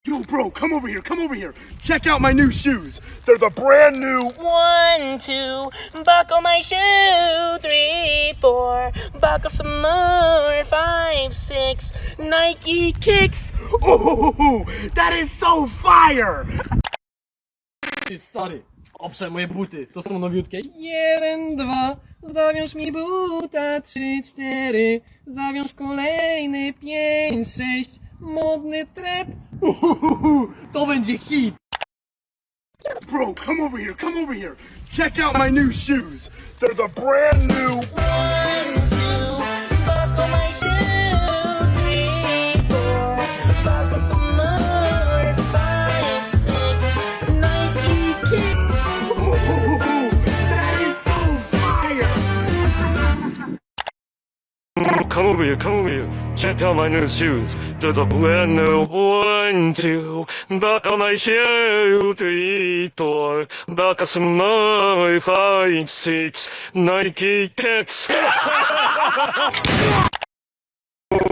Yo, bro, come over here, come over here. Check out my new shoes. They're the brand new 1, 2, buckle my shoe. 3, 4, buckle some more. 5, 6, Nike kicks. Oh, that is so fire! Ty stary, oprze moje buty, to są nowiutkie. 1, 2, zawiąż mi buta. 3, 4, zawiąż kolejny. 5, 6, modny trep. To będzie hit. Bro, come over here, come over here. Check out my new shoes. They're the brand new 1, 2, buckle my shoe. 3, 4, buckle some more. 5, 6, Nike kicks. that is so fire! Come over here, come over here. Check out my new shoes. They're the brand new 1, 2, buckle my shoe. 3, 4, buckle some more. 5, 6, Nike kicks.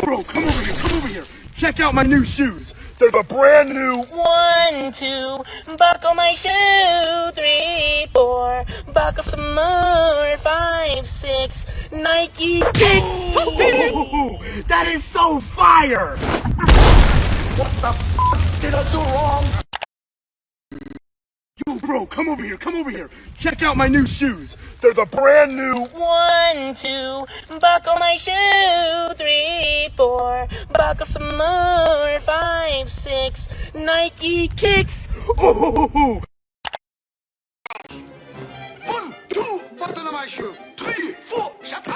Bro, come over here, come over here. Check out my new shoes. They're the brand new 1, 2, buckle my shoe. 3, 4, buckle some more. 5, 6, Nike kicks. that is so fire! What the did I do wrong? Yo, bro, come over here, come over here. Check out my new shoes. They're the brand new 1, 2, buckle my shoe. 3, 4, buckle some more. 5, 6, Nike kicks. 1, 2, button on my shoe. 3, 4, shut